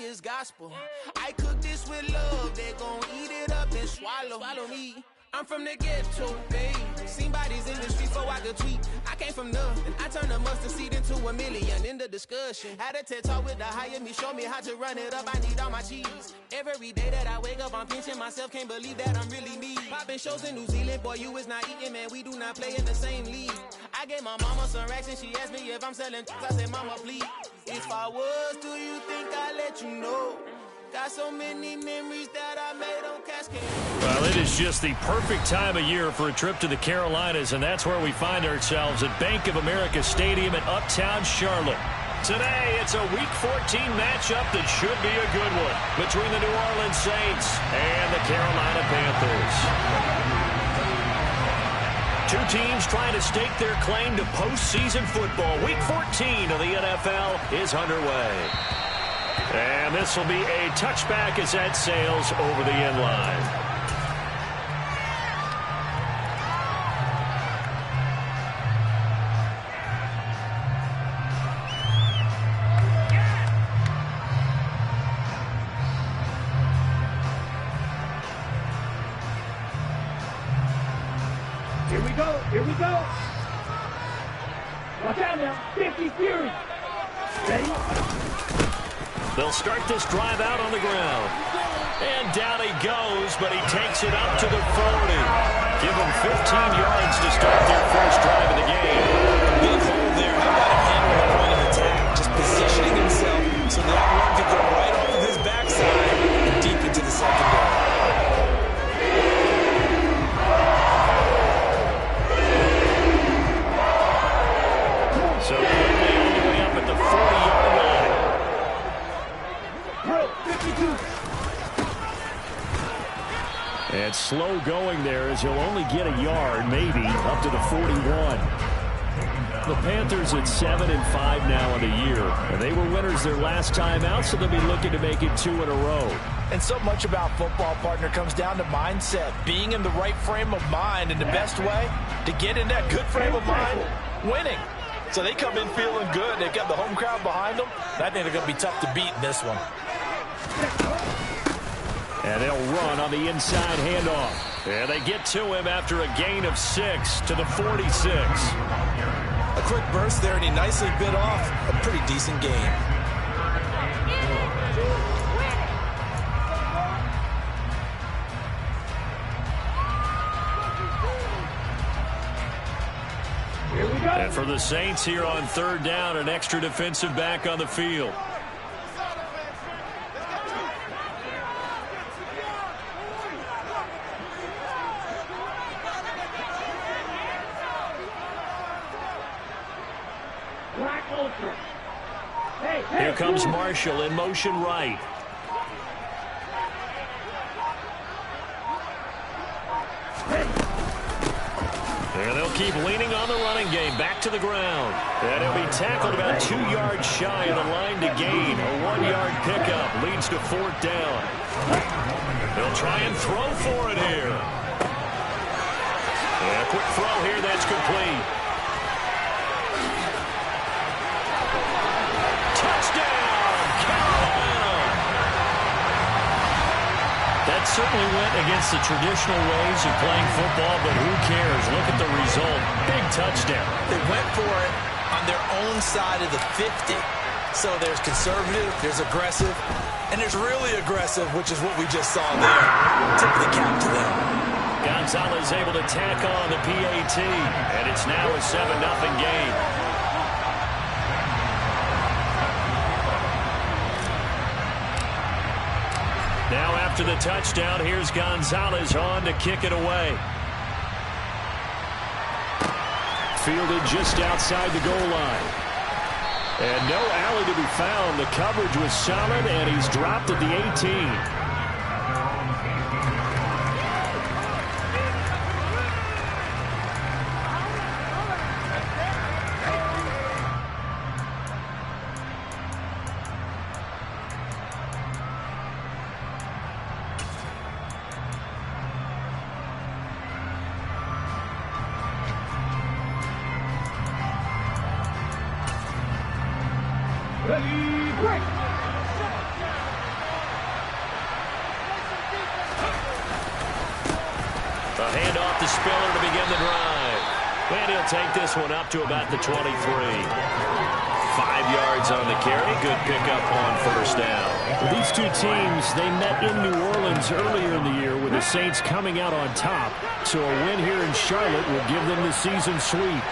is gospel. I cook this with love, they gon' eat it up and swallow me. I'm from the ghetto, babe. Seen bodies in the streets so I could tweet. I came from nothing. I turned a mustard seed into a million in the discussion. Had a TED talk with the higher me, show me how to run it up. I need all my cheese. Every day that I wake up, I'm pinching myself. Can't believe that I'm really me. Popping shows in New Zealand, boy, you is not eating, man. We do not play in the same league. I gave my mama some racks and she asked me if I'm selling. I said, mama, please. If I was, do you think I'd let you know? Got so many memories that I made on Cascade. Well, it is just the perfect time of year for a trip to the Carolinas, and that's where we find ourselves at Bank of America Stadium in Uptown Charlotte. Today, it's a Week 14 matchup that should be a good one between the New Orleans Saints and the Carolina Panthers. Two teams trying to stake their claim to postseason football. Week 14 of the NFL is underway. And this will be a touchback as that sails over the end line. Here we go. Watch out now, 50 Fury. Ready? They'll start this drive out on the ground. And down he goes, but he takes it up to the 40. Give him 15 yards to start their first drive of the game. Big hole there. How about him handling the point of attack? Just positioning himself so that one could go right off of his backside and deep into the secondary. So quickly all the way up at the 40-yard line. And slow going there as he'll only get a yard, maybe, up to the 41. The Panthers at 7-5 now in the year. And they were winners their last time out, so they'll be looking to make it 2 in a row. And so much about football, partner, comes down to mindset. Being in the right frame of mind, and the best way to get in that good frame of mind, winning. So they come in feeling good. They've got the home crowd behind them. I think they're going to be tough to beat in this one. And they'll run on the inside handoff. And they get to him after a gain of 6 to the 46. A quick burst there, and he nicely bit off a pretty decent game. And for the Saints here on third down, an extra defensive back on the field. Here comes Marshall in motion right. And they'll keep leaning on the running game. Back to the ground. And he'll be tackled about 2 yards shy of the line to gain. A 1-yard pickup leads to fourth down. They'll try and throw for it here. And a quick throw here. That's complete. That certainly went against the traditional ways of playing football, but who cares? Look at the result. Big touchdown. They went for it on their own side of the 50. So there's conservative, there's aggressive, and there's really aggressive, which is what we just saw there. Tip of the cap to them. Gonzalez able to tack on the PAT, and it's now a 7-0 game. Now after the touchdown, here's Gonzalez on to kick it away. Fielded just outside the goal line. And no alley to be found. The coverage was solid, and he's dropped at the 18. A handoff to Spiller to begin the drive. And he'll take this one up to about the 23. 5 yards on the carry. Good pickup on first down. Well, these two teams, they met in New Orleans earlier in the year with the Saints coming out on top. So a win here in Charlotte will give them the season sweep.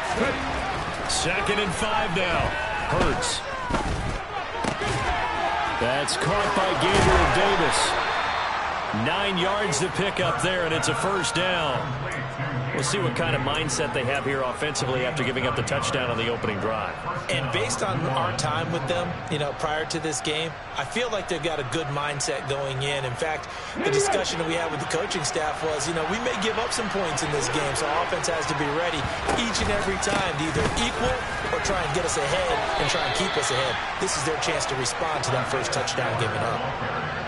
2nd and 5 now. Hurts. That's caught by Gabriel Davis. 9 yards to pick up there, and it's a first down. We'll see what kind of mindset they have here offensively after giving up the touchdown on the opening drive. And based on our time with them, prior to this game, I feel like they've got a good mindset going in. In fact, the discussion that we had with the coaching staff was, we may give up some points in this game, so our offense has to be ready each and every time to either equal or try and get us ahead and try and keep us ahead. This is their chance to respond to that first touchdown given up.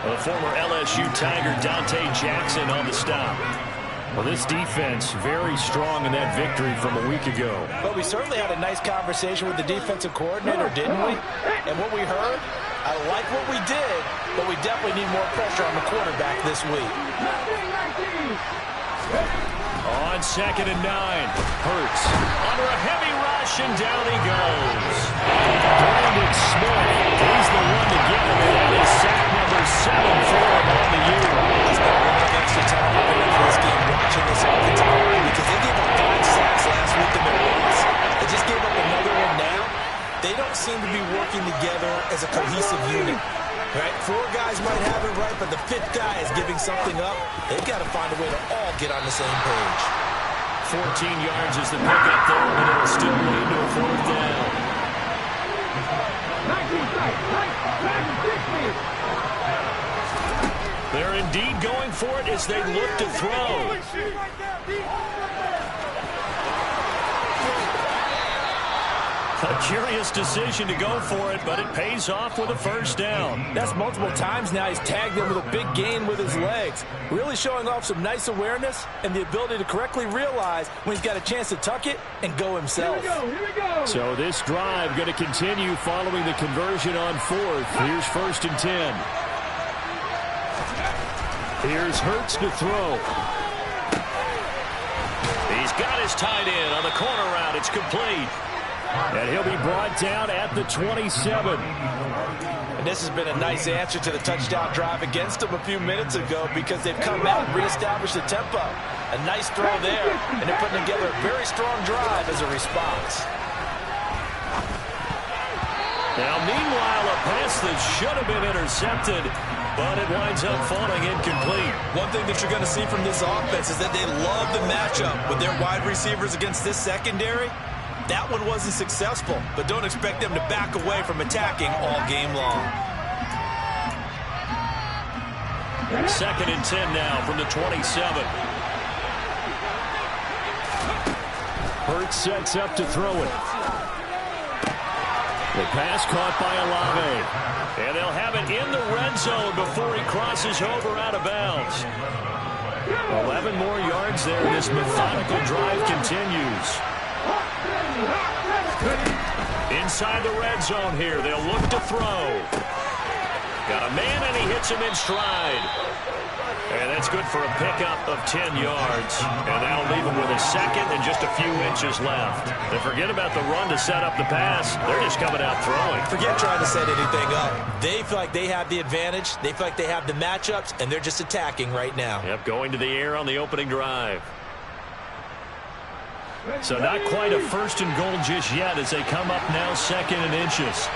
The former LSU Tiger Dante Jackson on the stop. Well, this defense very strong in that victory from a week ago. But we certainly had a nice conversation with the defensive coordinator, didn't we? And what we heard, I like what we did, but we definitely need more pressure on the quarterback this week. On 2nd and 9, Hurts under a heavy rush, and down he goes. Brandon Smith, he's the one to get him, and that is sack number 7 for him on the year. I spent a lot of extra time preparing for this game watching this offensive line because they gave up 5 sacks last week in their loss. They just gave up another one now. They don't seem to be working together as a cohesive unit. Right? 4 guys might have it right, but the 5th guy is giving something up. They've got to find a way to all get on the same page. 14 yards is the pickup there, but it'll still lead to a 4th down. They're indeed going for it as they look to throw. A curious decision to go for it, but it pays off with a first down. That's multiple times now he's tagged him with a big gain with his legs. Really showing off some nice awareness and the ability to correctly realize when he's got a chance to tuck it and go himself. Here we go. So this drive going to continue following the conversion on 4th. Here's 1st and 10. Here's Hurts to throw. He's got his tight end on the corner route. It's complete. And he'll be brought down at the 27. And this has been a nice answer to the touchdown drive against them a few minutes ago because they've come out and reestablished the tempo. A nice throw there, and they're putting together a very strong drive as a response. Now, meanwhile, a pass that should have been intercepted, but it winds up falling incomplete. One thing that you're going to see from this offense is that they love the matchup with their wide receivers against this secondary. That one wasn't successful, but don't expect them to back away from attacking all game long. 2nd and 10 now from the 27. Hurts sets up to throw it. The pass caught by Olave. And they'll have it in the red zone before he crosses over out of bounds. 11 more yards there. This methodical drive continues. Inside the red zone here, they'll look to throw. Got a man, and he hits him in stride. And that's good for a pickup of 10 yards. And that'll leave him with a 2nd and just a few inches left. And forget about the run to set up the pass. They're just coming out throwing. Forget trying to set anything up. They feel like they have the advantage. They feel like they have the matchups, and they're just attacking right now. Yep, going to the air on the opening drive. So not quite a 1st and goal just yet as they come up now 2nd and inches.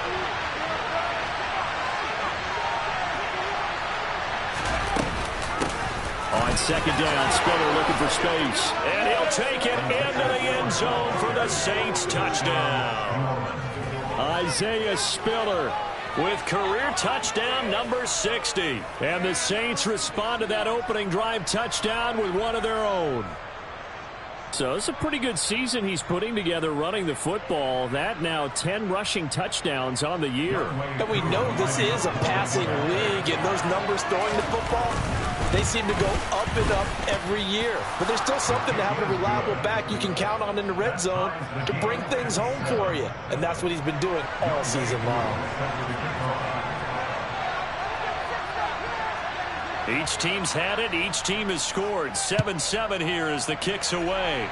On 2nd down, Spiller looking for space. And he'll take it into the end zone for the Saints touchdown. Isaiah Spiller with career touchdown number 60. And the Saints respond to that opening drive touchdown with one of their own. So it's a pretty good season he's putting together running the football. That now 10 rushing touchdowns on the year. And we know this is a passing league, and those numbers throwing the football, they seem to go up and up every year. But there's still something to having a reliable back you can count on in the red zone to bring things home for you. And that's what he's been doing all season long. Each team's had it. Each team has scored. 7-7 here as the kick's away.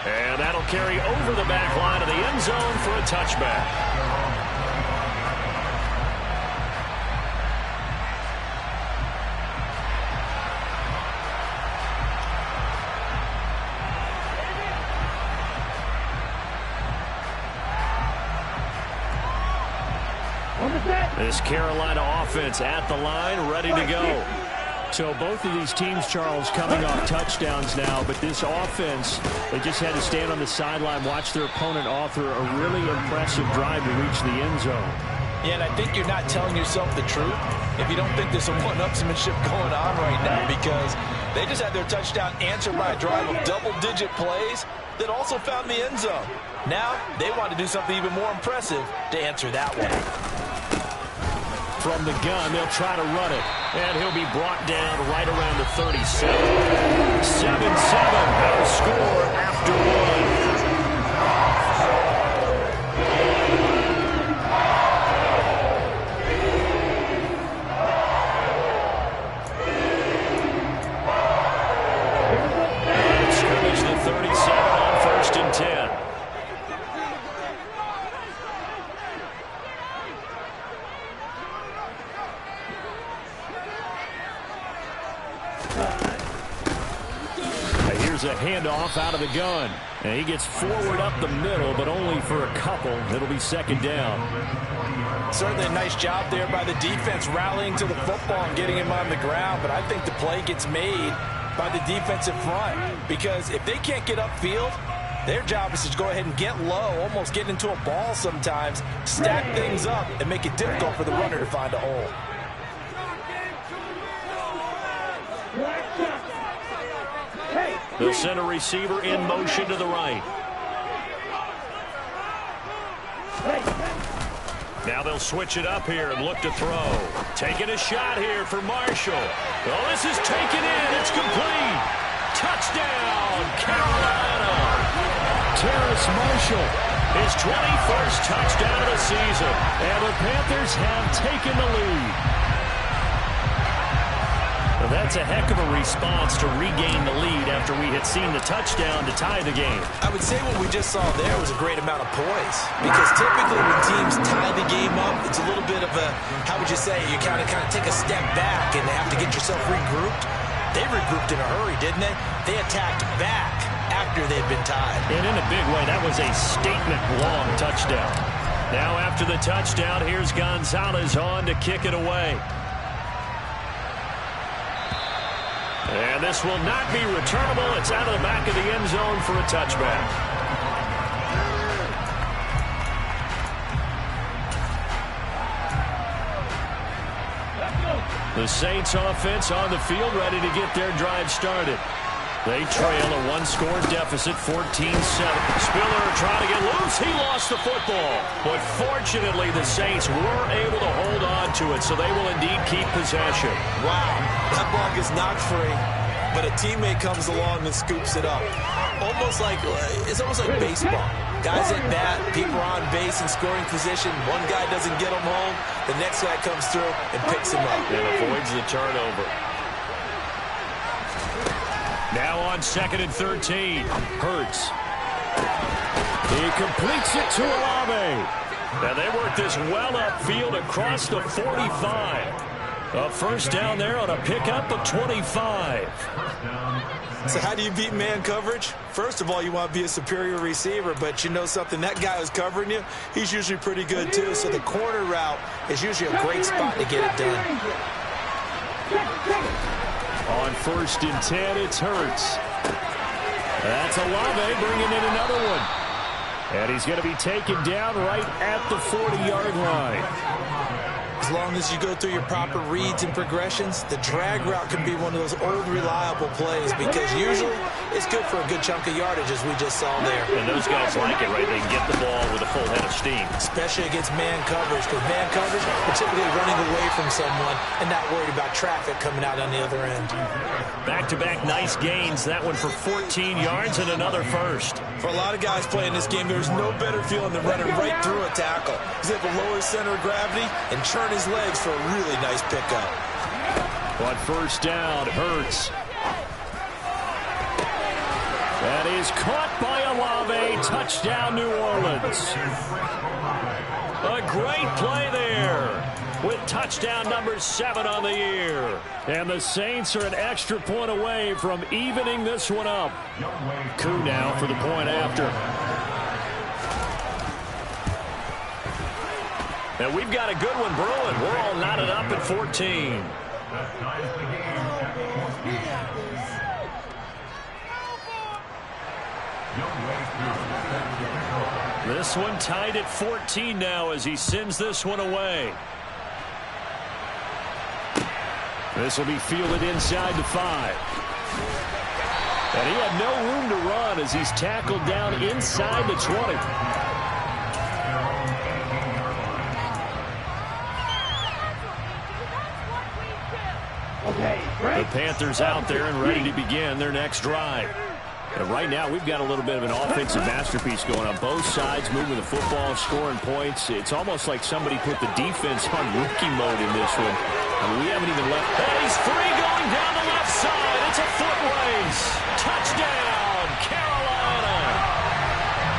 And that'll carry over the back line of the end zone for a touchback. This Carolina offense at the line, ready to go. So both of these teams, Charles, coming off touchdowns now, but this offense, they just had to stand on the sideline, watch their opponent author a really impressive drive to reach the end zone. Yeah, and I think you're not telling yourself the truth if you don't think there's some one-upsmanship going on right now, because they just had their touchdown answered by a drive of double-digit plays that also found the end zone. Now they want to do something even more impressive to answer that one. From the gun, they'll try to run it. And he'll be brought down right around the 37. 7-7. That'll score after one. Scrimmage the 37 on 1st and 10. Here's a handoff out of the gun. And he gets forward up the middle, but only for a couple. It'll be 2nd down. Certainly a nice job there by the defense rallying to the football and getting him on the ground. But I think the play gets made by the defensive front, because if they can't get upfield, their job is to go ahead and get low, almost get into a ball sometimes, stack things up, and make it difficult for the runner to find a hole. They'll send a receiver in motion to the right. Now they'll switch it up here and look to throw. Taking a shot here for Marshall. Well, this is taken in. It's complete. Touchdown, Carolina. Terrace Marshall, his 21st touchdown of the season. And the Panthers have taken the lead. Well, that's a heck of a response to regain the lead after we had seen the touchdown to tie the game. I would say what we just saw there was a great amount of poise, because typically when teams tie the game up, it's a little bit of a, how would you say, you kind of take a step back and have to get yourself regrouped. They regrouped in a hurry, didn't they? They attacked back after they'd been tied. And in a big way, that was a statement-long touchdown. Now after the touchdown, here's Gonzalez on to kick it away. And this will not be returnable. It's out of the back of the end zone for a touchback. The Saints offense on the field, ready to get their drive started. They trail a one-score deficit, 14-7. Spiller trying to get loose. He lost the football. But fortunately, the Saints were able to hold on to it, so they will indeed keep possession. Wow, that ball gets knocked free, but a teammate comes along and scoops it up. It's almost like baseball. Guys at bat, people are on base in scoring position. One guy doesn't get him home. The next guy comes through and picks him up. And avoids the turnover. Now on 2nd and 13. Hurts. He completes it to Olave. Now they work this well upfield across the 45. A first down there on a pickup of 25. So how do you beat man coverage? First of all, you want to be a superior receiver, but you know something, that guy who's covering you, he's usually pretty good too. So the corner route is usually a great spot to get it done. On 1st and 10, it's Hurts. That's Olave bringing in another one. And he's going to be taken down right at the 40-yard line. As long as you go through your proper reads and progressions, the drag route can be one of those old reliable plays, because usually it's good for a good chunk of yardage, as we just saw there. And those guys like it, right? They can get the ball with a full head of steam. Especially against man coverage, because man coverage, are typically running away from someone and not worried about traffic coming out on the other end. Back-to-back nice gains. That one for 14 yards and another first. For a lot of guys playing this game, there's no better feeling than running right through a tackle. He's able to lower his center of gravity and churn his his legs for a really nice pickup. But first down, Hurts. That is caught by Olave. Touchdown, New Orleans. A great play there with touchdown number 7 on the year. And the Saints are an extra point away from evening this one up. Coup now for the point after. And we've got a good one brewing. We're all knotted up at 14. This one tied at 14 now as he sends this one away. This will be fielded inside the 5. And he had no room to run as he's tackled down inside the 20. The Panthers out there and ready to begin their next drive. But right now, we've got a little bit of an offensive masterpiece going on. Both sides moving the football, scoring points. It's almost like somebody put the defense on rookie mode in this one. I mean, we haven't even left. And he's free going down the left side. It's a foot race. Touchdown, Carolina.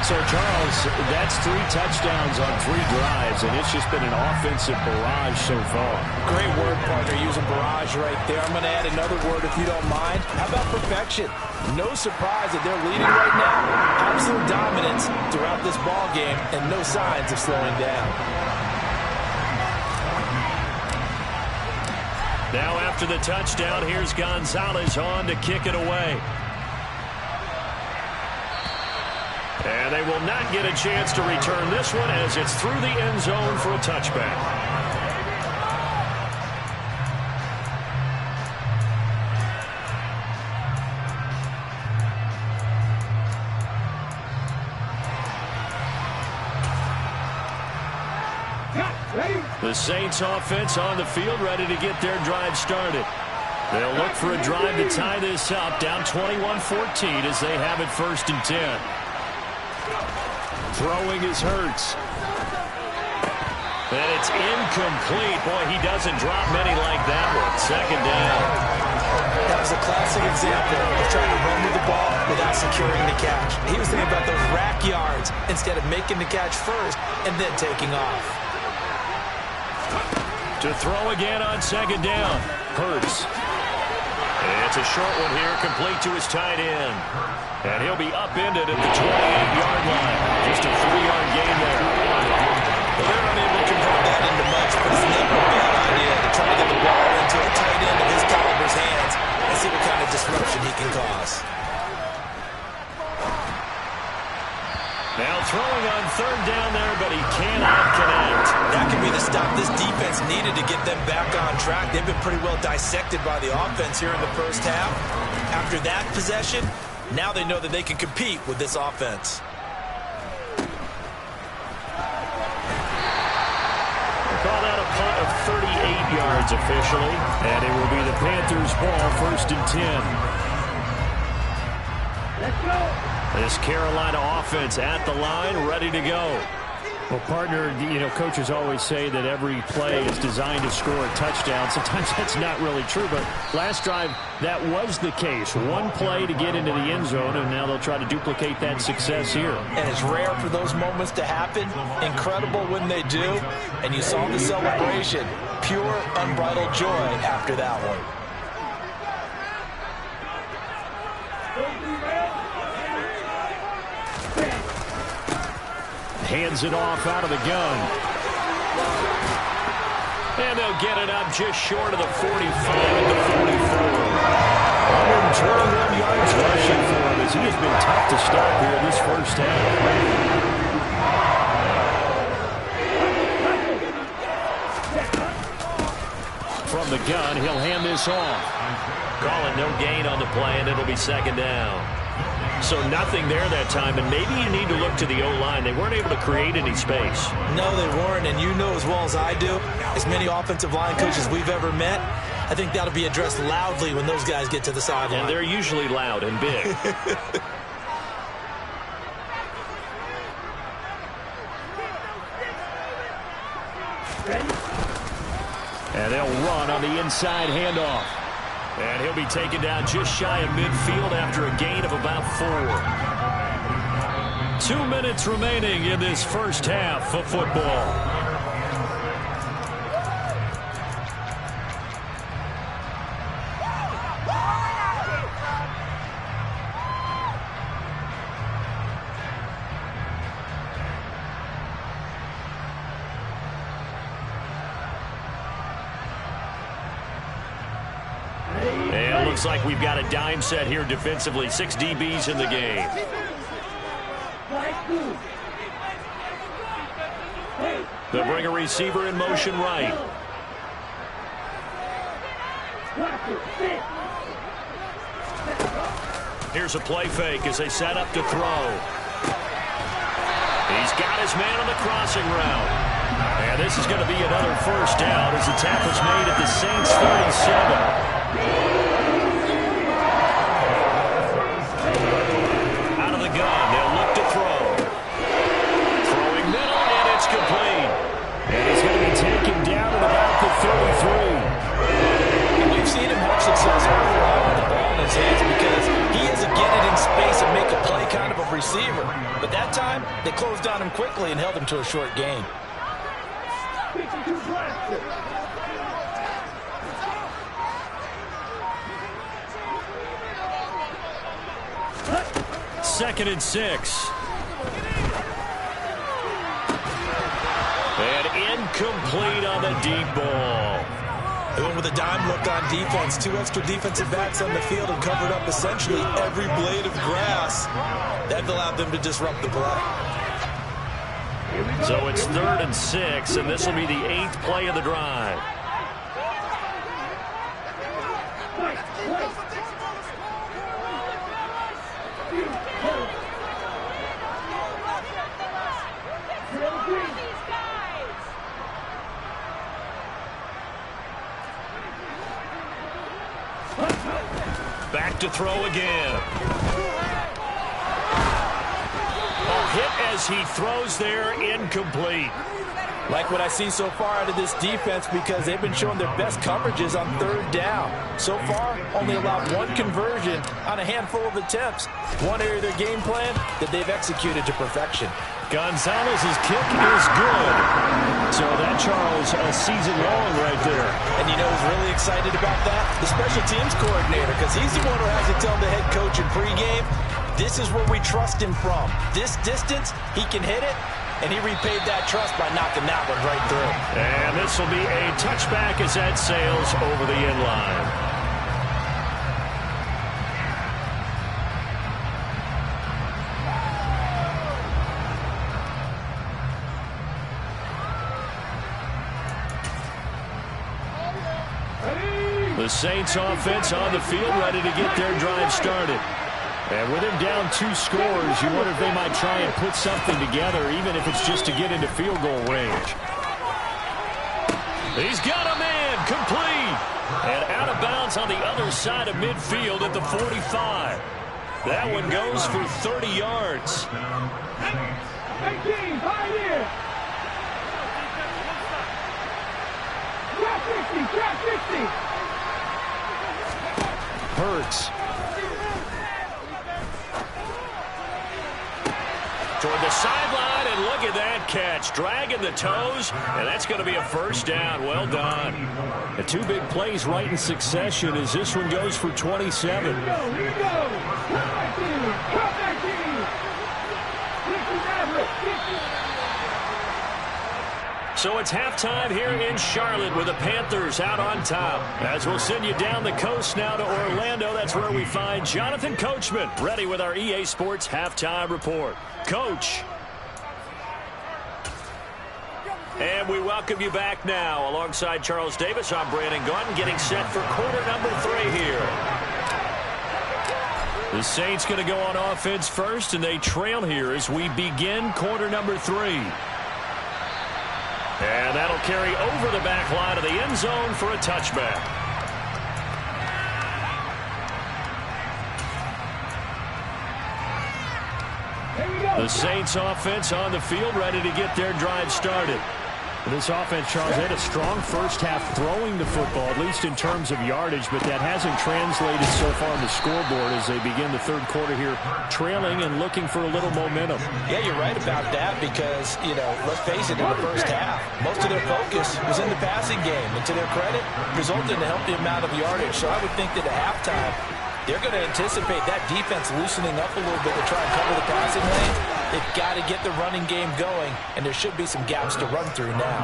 So, Charles, that's 3 touchdowns on 3 drives, and it's just been an offensive barrage so far. Great word, partner, using barrage right there. I'm going to add another word if you don't mind. How about perfection? No surprise that they're leading right now. Absolute dominance throughout this ball game and no signs of slowing down. Now after the touchdown, here's Gonzalez on to kick it away. And they will not get a chance to return this one as it's through the end zone for a touchback. The Saints offense on the field ready to get their drive started. They'll look for a drive to tie this up, down 21-14 as they have it 1st and 10. Throwing is Hurts. And it's incomplete. Boy, he doesn't drop many like that one. 2nd down. That was a classic example of trying to run with the ball without securing the catch. He was thinking about those rack yards instead of making the catch first and then taking off. To throw again on 2nd down. Hurts. It's a short one here, complete to his tight end. And he'll be upended at the 28-yard line. Just a 3-yard gain there. Well, they're unable to convert that into much, but it's never a bad idea to try to get the ball into a tight end of his caliber's hands and see what kind of disruption he can cause. Now throwing on 3rd down there, but he cannot connect. That could be the stop this defense needed to get them back on track. They've been pretty well dissected by the offense here in the first half. After that possession, now they know that they can compete with this offense. We'll call that a punt of 38 yards officially, and it will be the Panthers' ball, 1st and 10. Let's go. This Carolina offense at the line, ready to go. Well, partner, you know, coaches always say that every play is designed to score a touchdown. Sometimes that's not really true, but last drive, that was the case. One play to get into the end zone, and now they'll try to duplicate that success here. And it's rare for those moments to happen. Incredible when they do. And you saw the celebration. Pure, unbridled joy after that one. Hands it off out of the gun. And they'll get it up just short of the 45 at the 44. 121 yards rushing for him as he has been tough to stop here in this first half. From the gun, he'll hand this off. Call it no gain on the play, and it'll be 2nd down. So nothing there that time, and maybe you need to look to the O-line. They weren't able to create any space. No, they weren't, and you know as well as I do, as many offensive line coaches we've ever met, I think that'll be addressed loudly when those guys get to the sideline. And they're usually loud and big. And they'll run on the inside handoff. And he'll be taken down just shy of midfield after a gain of about 4. 2 minutes remaining in this first half of football. And it looks like we've got a dime set here defensively. 6 DBs in the game. They'll bring a receiver in motion right. Here's a play fake as they set up to throw. He's got his man on the crossing route. And this is going to be another first down as the tackle's made at the Saints 37. Out of the gun, they'll look to throw. Throwing middle, and it's complete. And he's going to be taken down at about the 33. And we've seen him have success early on with the ball in his hands because he is a get it in space and make a play kind of a receiver. But that time, they closed on him quickly and held him to a short gain. Second and 6. And incomplete on the deep ball. They went with a dime look on defense. 2 extra defensive backs on the field and covered up essentially every blade of grass. That allowed them to disrupt the play. So it's 3rd and 6, and this will be the 8th play of the drive. Back to throw again. Hit as he throws there, incomplete. Like what I see so far out of this defense because they've been showing their best coverages on 3rd down. So far, only allowed 1 conversion on a handful of attempts. One area of their game plan that they've executed to perfection. Gonzalez's kick is good. So that, Charles, a season long right there. And you know who's really excited about that? The special teams coordinator, because he's the one who has to tell the head coach in pregame, this is where we trust him from. This distance, he can hit it, and he repaid that trust by knocking that one right through. And this will be a touchback as that sails over the end line. The Saints offense on the field, ready to get their drive started. And with him down 2 scores, you wonder if they might try and put something together, even if it's just to get into field goal range. He's got a man, complete. And out of bounds on the other side of midfield at the 45. That one goes for 30 yards. 18, pioneer. Trap 60, trap 60. Hurts. Toward the sideline, and look at that catch. Dragging the toes, and that's going to be a first down. Well done. The 2 big plays right in succession as this one goes for 27. Here we go. Come back in. Come back in. This is average. So it's halftime here in Charlotte with the Panthers out on top. As we'll send you down the coast now to Orlando, that's where we find Jonathan Coachman ready with our EA Sports halftime report. Coach. And we welcome you back now. Alongside Charles Davis, I'm Brandon Gordon, getting set for quarter number 3 here. The Saints going to go on offense first, and they trail here as we begin quarter number 3. And that'll carry over the back line of the end zone for a touchback. The Saints offense on the field, ready to get their drive started. This offense, Charles, had a strong first half throwing the football, at least in terms of yardage, but that hasn't translated so far on the scoreboard as they begin the third quarter here trailing and looking for a little momentum. Yeah, you're right about that because, let's face it, in the first half, most of their focus was in the passing game. And to their credit, resulted in a healthy amount of yardage. So I would think that at halftime, they're going to anticipate that defense loosening up a little bit to try and cover the passing lanes. They've got to get the running game going, and there should be some gaps to run through now.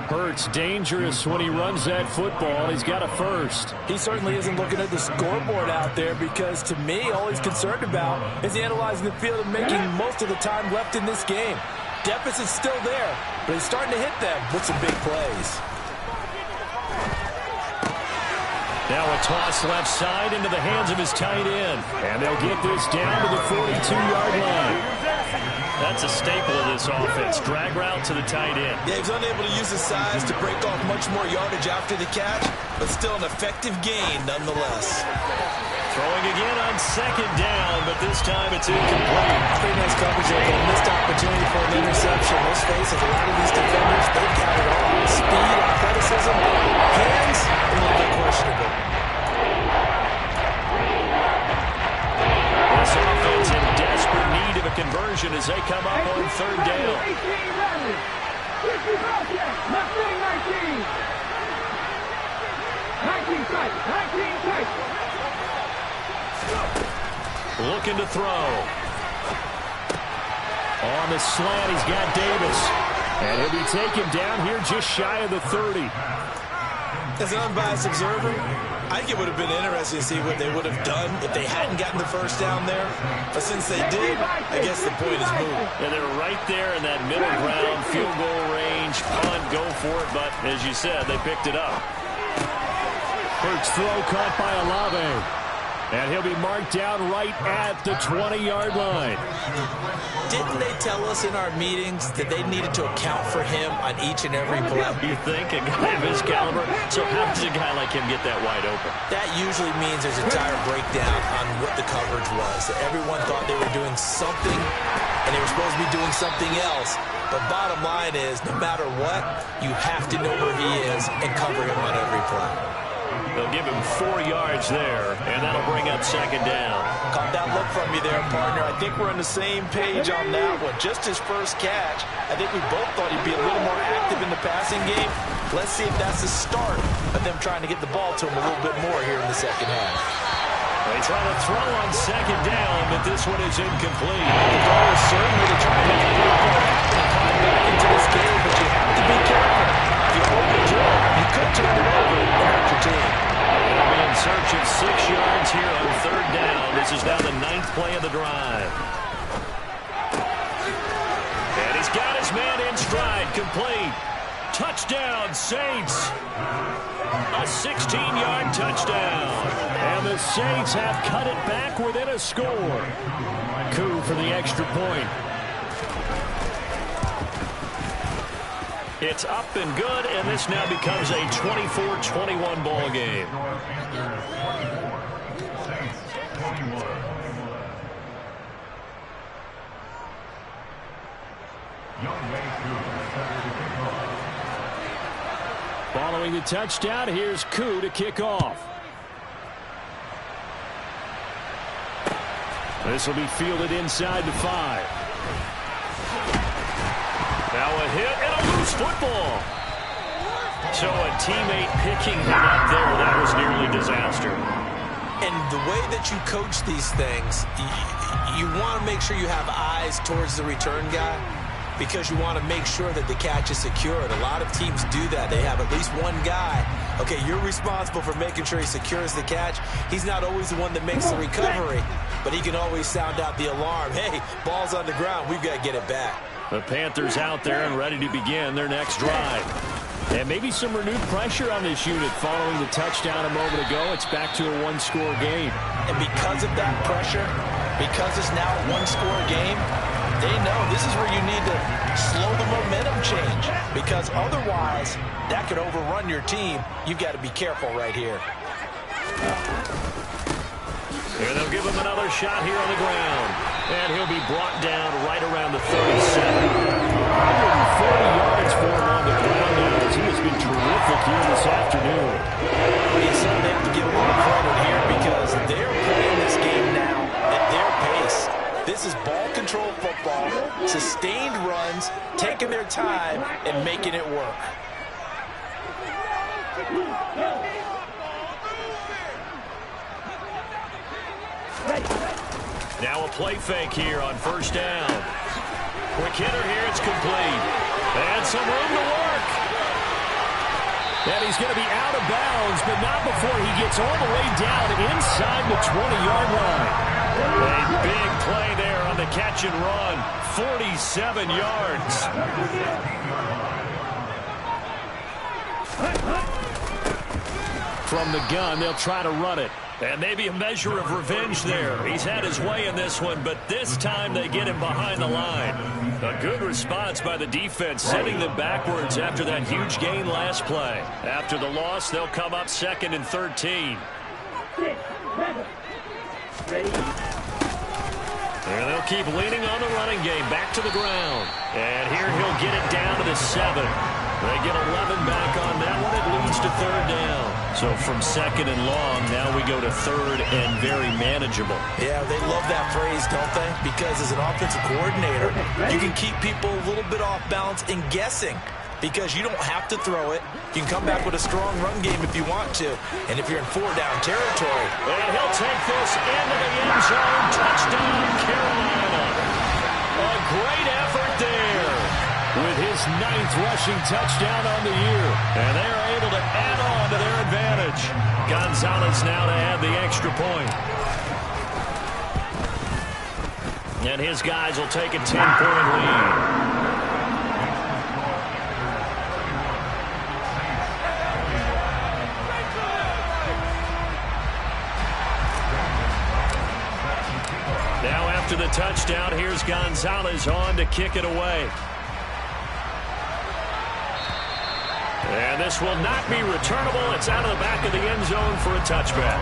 Hurts dangerous when he runs that football. He's got a first. He certainly isn't looking at the scoreboard out there because, to me, all he's concerned about is analyzing the field and making most of the time left in this game. Deficit's still there, but he's starting to hit them with some big plays. Now a toss left side into the hands of his tight end. And they'll get this down to the 42-yard line. That's a staple of this offense. Drag route to the tight end. Yeah, he's unable to use his size to break off much more yardage after the catch, but still an effective gain nonetheless. Throwing again on second down, but this time it's incomplete. Pretty nice coverage there, but a missed opportunity for an interception. Let's face it, a lot of these defenders, they've got it all. Speed, athleticism, hands, a little bit questionable. This offense in desperate need of a conversion as they come up on third down. 19 tight. Looking to throw. On the slant, he's got Davis. And he'll be taken down here just shy of the 30. As an unbiased observer, I think it would have been interesting to see what they would have done if they hadn't gotten the first down there. But since they did, I guess the point is moved. And they're right there in that middle ground, field goal range, punt, go for it. But as you said, they picked it up. Hurts throw caught by Olave. And he'll be marked down right at the 20-yard line. Didn't they tell us in our meetings that they needed to account for him on each and every play? You think? A guy of his caliber? So how does a guy like him get that wide open? That usually means there's a tire breakdown on what the coverage was. That everyone thought they were doing something, and they were supposed to be doing something else. But bottom line is, no matter what, you have to know where he is and cover him on every play. They'll give him 4 yards there, and that'll bring up second down. Caught that look from you there, partner. I think we're on the same page on that one. Just his first catch. I think we both thought he'd be a little more active in the passing game. Let's see if that's the start of them trying to get the ball to him a little bit more here in the second half. They try to throw on second down, but this one is incomplete. The goal is certainly to try to make a play happen and climb back into this game, but you have to be careful. If you hold the drill, you could turn it over and hurt your team. They'll be in search of 6 yards here on third down. This is now the 9th play of the drive. And he's got his man in stride, complete. Touchdown, Saints. A 16-yard touchdown. And the Saints have cut it back within a score. Coup for the extra point. It's up and good, and this now becomes a 24-21 ball game. Following the touchdown, here's Koo to kick off. This will be fielded inside the 5. Now a hit and a loose football. So a teammate picking him up there, that was nearly disaster. And the way that you coach these things, you want to make sure you have eyes towards the return guy because you want to make sure that the catch is secured. A lot of teams do that. They have at least one guy. Okay, you're responsible for making sure he secures the catch. He's not always the one that makes the recovery, but he can always sound out the alarm. Hey, ball's on the ground. We've got to get it back. The Panthers out there and ready to begin their next drive. And maybe some renewed pressure on this unit following the touchdown a moment ago. It's back to a one-score game. And because of that pressure, because it's now a one-score game, they know this is where you need to slow the momentum change. Because otherwise, that could overrun your team. You've got to be careful right here. And they'll give him another shot here on the ground. And he'll be brought down right around the 37. 140 yards for him on the ground. sustained runs, taking their time, and making it work. Now a play fake here on first down. Quick hitter here, it's complete. And some room to work. And he's going to be out of bounds, but not before he gets all the way down inside the 20-yard line. A big play there on the catch and run. 47 yards. From the gun, they'll try to run it. And maybe a measure of revenge there. He's had his way in this one, but this time they get him behind the line. A good response by the defense, sending them backwards after that huge gain last play. After the loss, they'll come up 2nd and 13. And they'll keep leaning on the running game. Back to the ground. And here he'll get it down to the 7. They get 11 back on that one. It leads to 3rd down. So from 2nd and long, now we go to 3rd and very manageable. Yeah, they love that phrase, don't they? Because as an offensive coordinator, you can keep people a little bit off balance and guessing. Because you don't have to throw it. You can come back with a strong run game if you want to. And if you're in 4-down territory. And he'll take this into the end zone. Touchdown, Carolina. A great effort there. With his 9th rushing touchdown on the year. And they are able to add on to their advantage. Gonzalez now to add the extra point. And his guys will take a 10-point lead. Now after the touchdown, here's Gonzalez on to kick it away. And this will not be returnable. It's out of the back of the end zone for a touchback.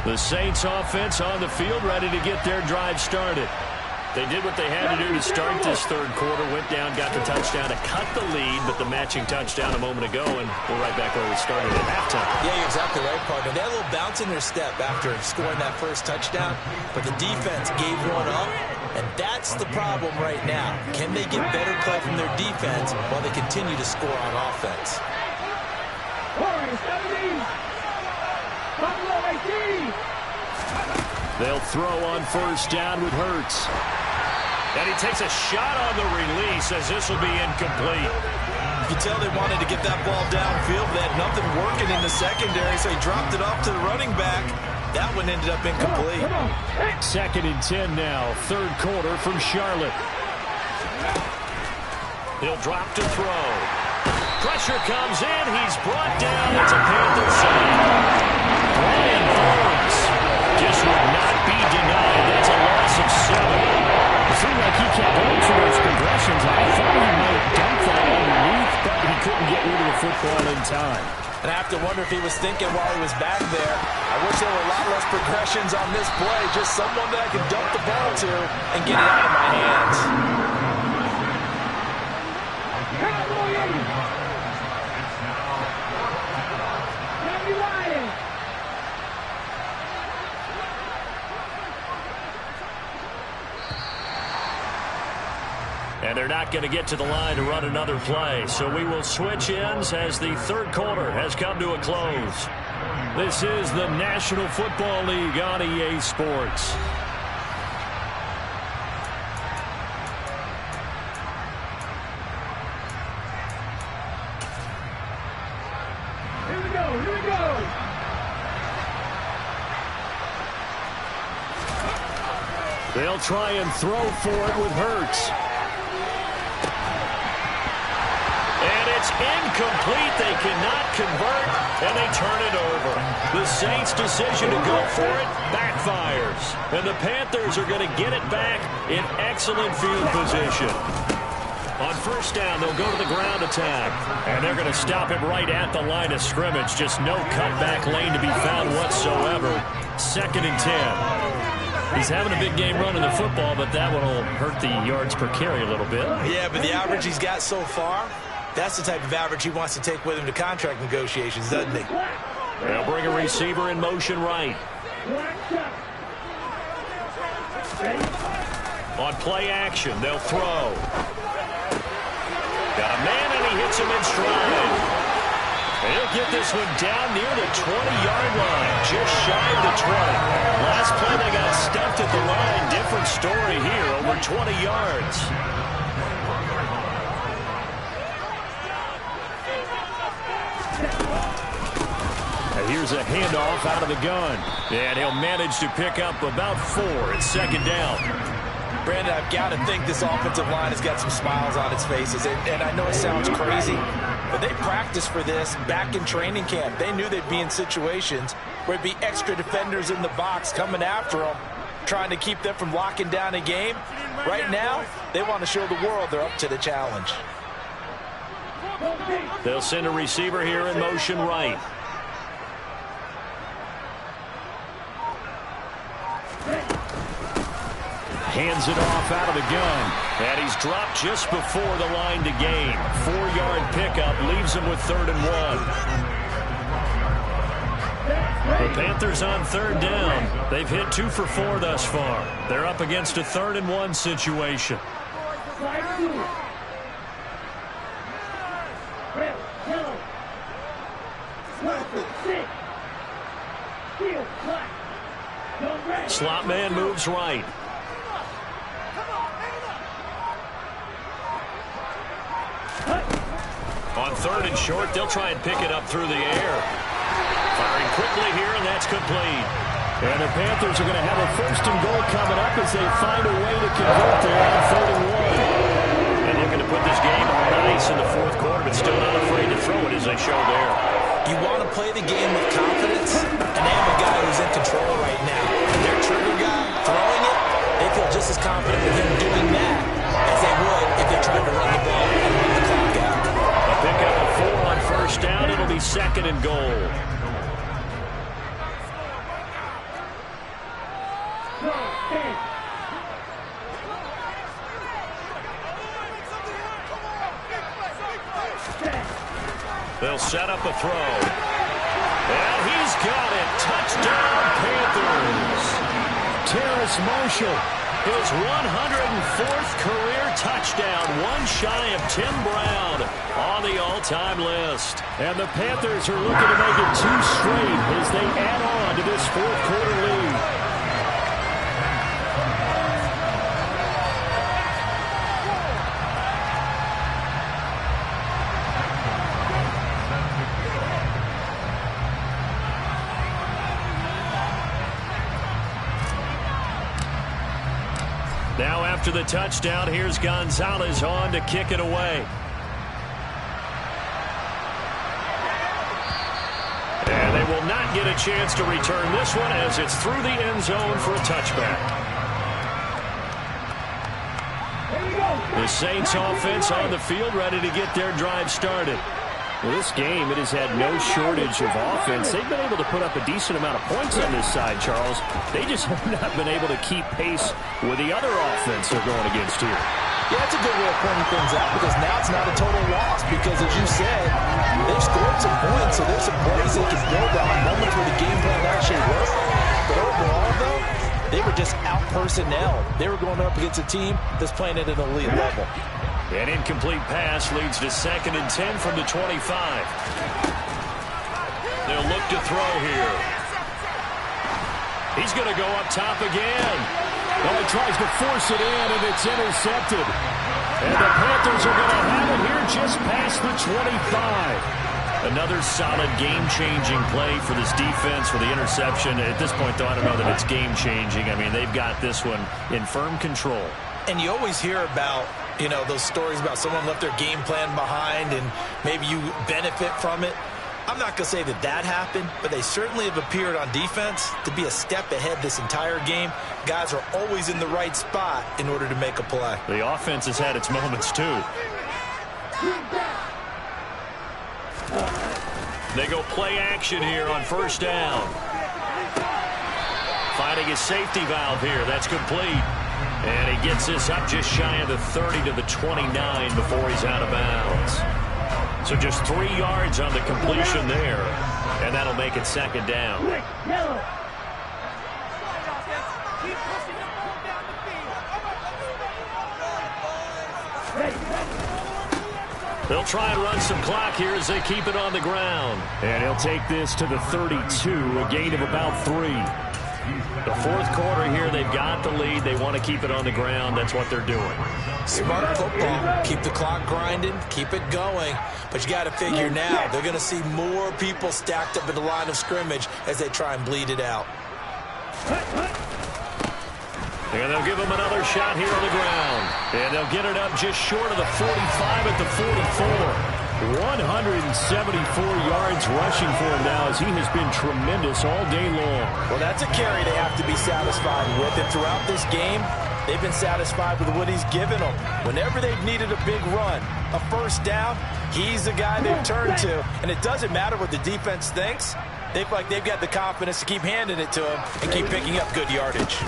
The Saints offense on the field, ready to get their drive started. They did what they had to do to start this 3rd quarter. Went down, got the touchdown to cut the lead, but the matching touchdown a moment ago, and we're right back where we started at halftime. Yeah, you're exactly right, partner. They had a little bounce in their step after scoring that first touchdown, but the defense gave one up, and that's the problem right now. Can they get better play from their defense while they continue to score on offense? They'll throw on first down with Hurts. And he takes a shot on the release as this will be incomplete. You can tell they wanted to get that ball downfield. They had nothing working in the secondary, so he dropped it off to the running back. That one ended up incomplete. 2nd and 10 now, 3rd quarter from Charlotte. He'll drop to throw. Pressure comes in. He's brought down. It's a Panther sack. Brian Burns just would not be denied. That's a loss of 7. It seemed like he kept going through those progressions. I thought he might dump that underneath, but he couldn't get rid of the football in time. And I have to wonder if he was thinking while he was back there, I wish there were a lot less progressions on this play. Just someone that I could dump the ball to and get it out of my hands. And they're not going to get to the line to run another play. So we will switch ends as the 3rd quarter has come to a close. This is the National Football League on EA Sports. Here we go, here we go. They'll try and throw for it with Hurts. And it's incomplete. They cannot convert, and they turn it over. The Saints' decision to go for it backfires. And the Panthers are going to get it back in excellent field position. On first down, they'll go to the ground attack. And they're going to stop him right at the line of scrimmage. Just no cutback lane to be found whatsoever. 2nd and 10. He's having a big game running the football, but that one will hurt the yards per carry a little bit. Yeah, but the average he's got so far, that's the type of average he wants to take with him to contract negotiations, doesn't he? They'll bring a receiver in motion right. On play action, they'll throw. Got a man, and he hits him in stride. He'll get this one down near the 20-yard line, just shy of the 20. Last play, they got stuffed at the line. Different story here, over 20 yards. Here's a handoff out of the gun. And he'll manage to pick up about 4. It's second down. Brandon, I've got to think this offensive line has got some smiles on its faces. And I know it sounds crazy, but they practiced for this back in training camp. They knew they'd be in situations where there'd be extra defenders in the box coming after them, trying to keep them from locking down a game. Right now, they want to show the world they're up to the challenge. They'll send a receiver here in motion right. Hands it off out of the gun. And he's dropped just before the line to gain. 4-yard pickup leaves him with 3rd and 1. The Panthers on 3rd down. They've hit 2 for 4 thus far. They're up against a 3rd and 1 situation. Slot man moves right. On 3rd and short, they'll try and pick it up through the air. Firing quickly here, and that's complete. And the Panthers are going to have a 1st and goal coming up as they find a way to convert there on 3rd and 1. And looking to put this game on ice in the 4th quarter, but still not afraid to throw it as they show there. You want to play the game with confidence, and they have a guy who's in control right now. Their trigger guy throwing it, they feel just as confident with him doing that as they would if they tried to run the ball and run the clock out. A pickup of 4 on 1st down. It'll be 2nd and goal. They'll set up a throw. And he's got it. Touchdown, Panthers. Terrace Marshall. His 104th career touchdown, one shy of Tim Brown on the all-time list. And the Panthers are looking to make it 2 straight as they add on to this 4th quarter lead. Now after the touchdown, here's Gonzalez on to kick it away. And they will not get a chance to return this one as it's through the end zone for a touchback. The Saints offense on the field ready to get their drive started. Well, this game, it has had no shortage of offense. They've been able to put up a decent amount of points on this side, Charles. They just have not been able to keep pace with the other offense they're going against here. Yeah, that's a good way of pointing things out because now it's not a total loss because, as you said, they've scored some points, so there's some plays they can build on, moments where the game plan actually worked. But overall, though, they were just out-personnel. They were going up against a team that's playing at an elite level. An incomplete pass leads to 2nd and 10 from the 25. They'll look to throw here. He's going to go up top again. Well, he tries to force it in, and it's intercepted. And the Panthers are going to have it here just past the 25. Another solid game-changing play for this defense for the interception. At this point, though, I don't know that it's game-changing. I mean, they've got this one in firm control. And you always hear about, you know, those stories about someone left their game plan behind and maybe you benefit from it. I'm not going to say that that happened, but they certainly have appeared on defense to be a step ahead this entire game. Guys are always in the right spot in order to make a play. The offense has had its moments, too. They go play action here on 1st down. finding his safety valve here. That's complete. And he gets this up just shy of the 30 to the 29 before he's out of bounds. So just 3 yards on the completion there. And that'll make it second down. They'll try and run some clock here as they keep it on the ground. And he'll take this to the 32, a gain of about 3. The fourth quarter here, they've got the lead. They want to keep it on the ground. That's what they're doing. Smart football. Keep the clock grinding. Keep it going. But you got to figure now, they're going to see more people stacked up in the line of scrimmage as they try and bleed it out. And they'll give him another shot here on the ground. And they'll get it up just short of the 45 at the 44. 174 yards rushing for him now as he has been tremendous all day long. Well, that's a carry they have to be satisfied with. And throughout this game, they've been satisfied with what he's given them. Whenever they've needed a big run, a first down, he's the guy they've turned to. And it doesn't matter what the defense thinks. They feel like they've got the confidence to keep handing it to him and keep picking up good yardage.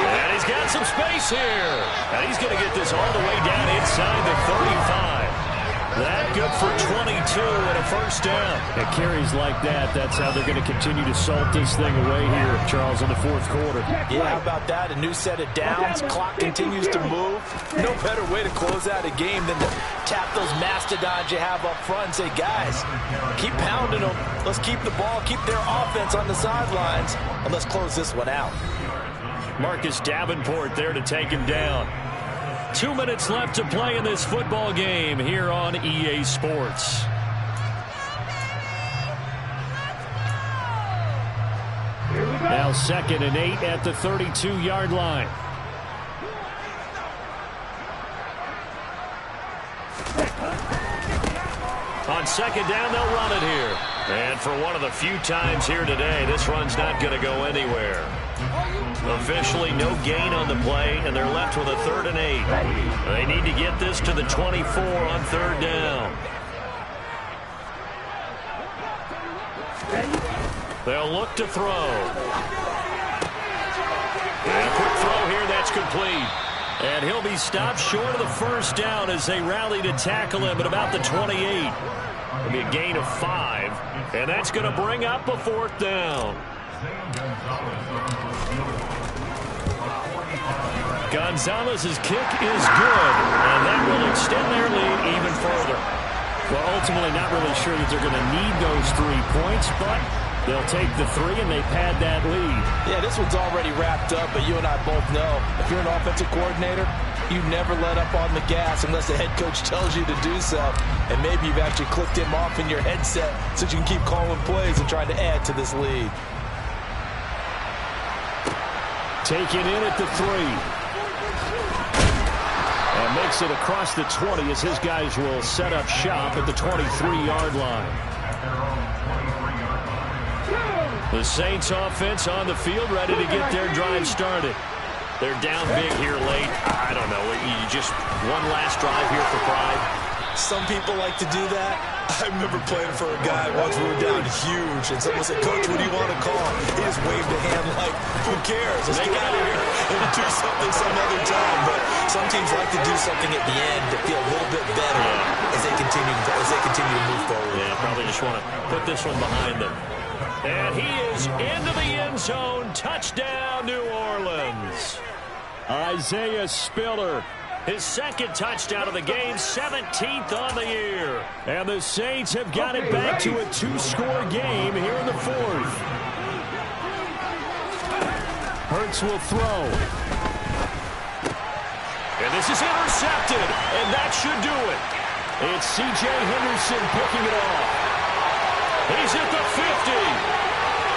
And he's got some space here. And he's going to get this all the way down inside the 35. That good for 22 and a first down. At carries like that, that's how they're going to continue to salt this thing away here, Charles, in the fourth quarter. Yeah, how about that? A new set of downs. Clock continues to move. No better way to close out a game than to tap those mastodons you have up front and say, guys, keep pounding them. Let's keep the ball, keep their offense on the sidelines, and let's close this one out. Marcus Davenport there to take him down. 2 minutes left to play in this football game here on EA Sports. Now 2nd and 8 at the 32-yard line. On second down, they'll run it here. And for one of the few times here today, this run's not going to go anywhere. Officially no gain on the play, and they're left with a 3rd and 8. They need to get this to the 24 on 3rd down. They'll look to throw. And a quick throw here, that's complete. And he'll be stopped short of the first down as they rally to tackle him at about the 28. It'll be a gain of 5, and that's going to bring up a 4th down. Gonzalez's kick is good, and that will extend their lead even further. Well, ultimately not really sure that they're going to need those 3 points, but they'll take the 3 and they pad that lead. Yeah, this one's already wrapped up, but you and I both know if you're an offensive coordinator, you never let up on the gas unless the head coach tells you to do so. And maybe you've actually clicked him off in your headset so you can keep calling plays and trying to add to this lead. Taken in at the 3. And makes it across the 20 as his guys will set up shop at the 23-yard line. The Saints offense on the field ready to get their drive started. They're down big here late. I don't know. You just one last drive here for pride. Some people like to do that. I remember playing for a guy once we were down huge, and someone said, Coach, what do you want to call? He just waved a hand like, who cares? Let's get out of here and do something some other time. But some teams like to do something at the end to feel a little bit better as they continue to move forward. Yeah, probably just want to put this one behind them. And he is into the end zone. Touchdown, New Orleans. Isaiah Spiller. His 2nd touchdown of the game, 17th on the year. And the Saints have got it back to a 2-score game here in the 4th. Hurts will throw. And this is intercepted, and that should do it. It's C.J. Henderson picking it off. He's at the 50,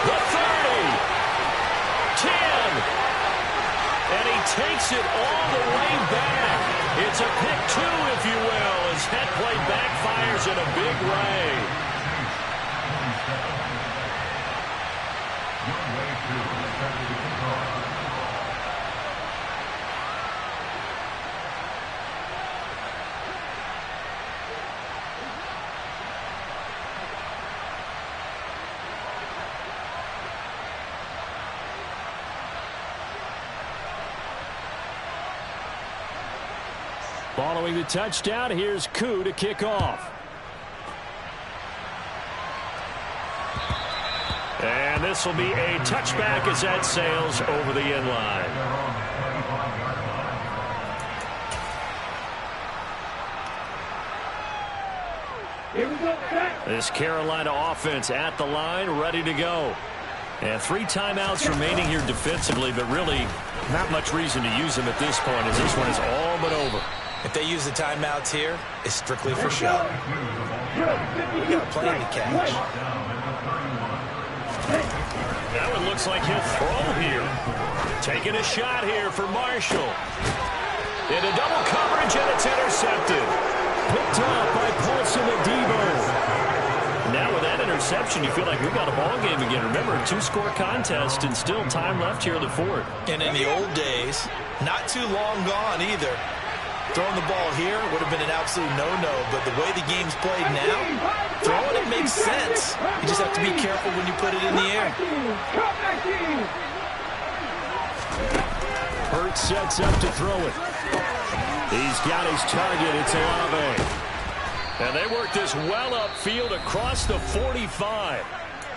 the 30, 10. And he takes it all the way back. It's a pick 2, if you will, as that play backfires in a big way. Following the touchdown, here's Koo to kick off. And this will be a touchback as that sails over the end line. This Carolina offense at the line, ready to go. And 3 timeouts remaining here defensively, but really not much reason to use them at this point as this one is all but over. If they use the timeouts here, it's strictly for show. You got a play to catch. Now it looks like he'll throw here. Taking a shot here for Marshall. Into double coverage, and it's intercepted. Picked up by Paulson Adebo. Now with that interception, you feel like we've got a ball game again. Remember, a 2-score contest and still time left here in the fourth. And in the old days, not too long gone either, throwing the ball here would have been an absolute no-no. But the way the game's played now, throwing it makes sense. You just have to be careful when you put it in the air. Hurts sets up to throw it. He's got his target. It's Olave. And they work this well upfield across the 45.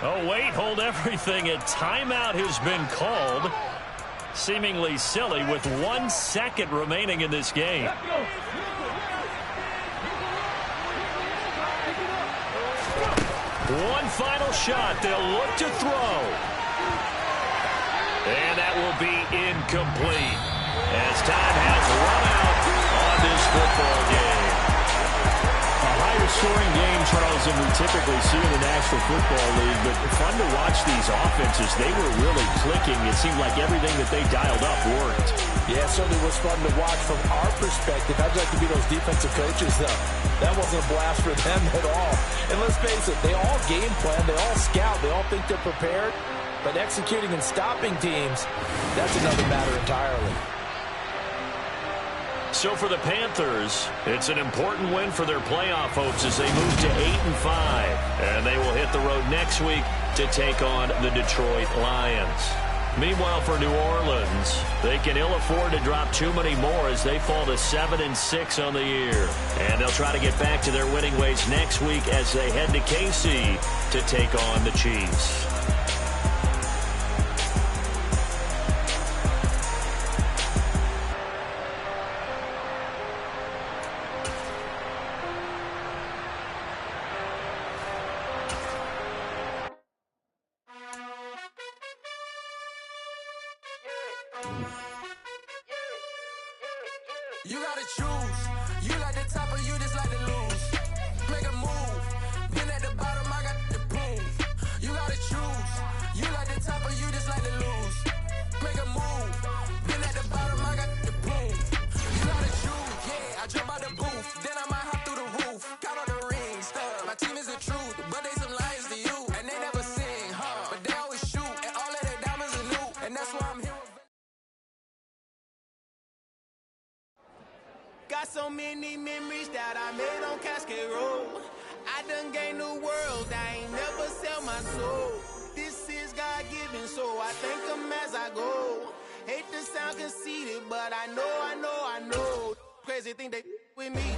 Oh, wait, hold everything. A timeout has been called. Seemingly silly with 1 second remaining in this game. One final shot. They'll look to throw. And that will be incomplete as time has run out on this football game. A higher scoring game, Charles, than we typically see in the National Football League, but fun to watch these offenses. They were really clicking. It seemed like everything that they dialed up worked. Yeah, it certainly was fun to watch from our perspective. I'd like to be those defensive coaches, though. That wasn't a blast for them at all. And let's face it, they all game plan, they all scout, they all think they're prepared. But executing and stopping teams, that's another matter entirely. So for the Panthers, it's an important win for their playoff hopes as they move to 8-5. And they will hit the road next week to take on the Detroit Lions. Meanwhile, for New Orleans, they can ill afford to drop too many more as they fall to 7-6 on the year. And they'll try to get back to their winning ways next week as they head to KC to take on the Chiefs. You gotta choose. You like the top or you just like to lose. Make a move. Been at the bottom, I got the prove. You gotta choose. You like the top or you just like to lose. Make a move. Been at the bottom, I got the prove. You gotta choose. Yeah, I jump out the booth. Then I might hop through the roof. Count on the rings. My team is the truth, but they some liars to you. And they never sing, but they always shoot. And all of their diamonds are new. And that's why I'm here. Got so many memories that I made on Cascade Road. I done gained the world, I ain't never sell my soul. This is God-given, so I thank him as I go. Hate to sound conceited, but I know. Crazy thing they with me.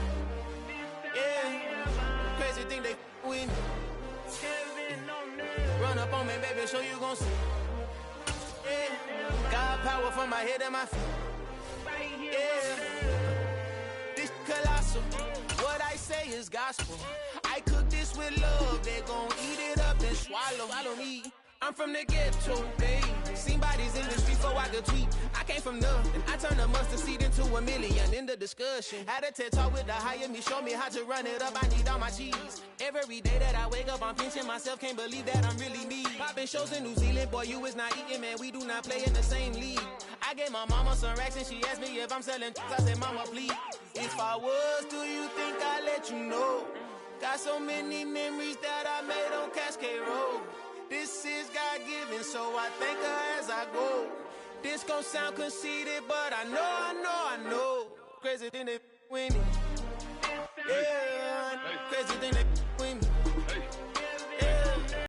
Yeah, crazy thing they with me. Run up on me, baby, show you gon' see. Yeah, God power from my head and my feet. Yeah. Colossal. What I say is gospel. I cook this with love. They gon' eat it up and swallow. Follow me. I'm from the ghetto, babe. Seen bodies in the streets so I could tweet. I came from nothing. I turned a mustard seed into a million in the discussion. Had a TED talk with the higher me. Show me how to run it up. I need all my cheese. Every day that I wake up, I'm pinching myself. Can't believe that I'm really me. Popping shows in New Zealand. Boy, you is not eating, man. We do not play in the same league. I gave my mama some racks and she asked me if I'm selling. I said, mama, please. If I was, do you think I'd let you know? Got so many memories that I made on Cascade Road. This is God-given, so I thank her as I go. This gon' sound conceited, but I know. Crazy thing they with me.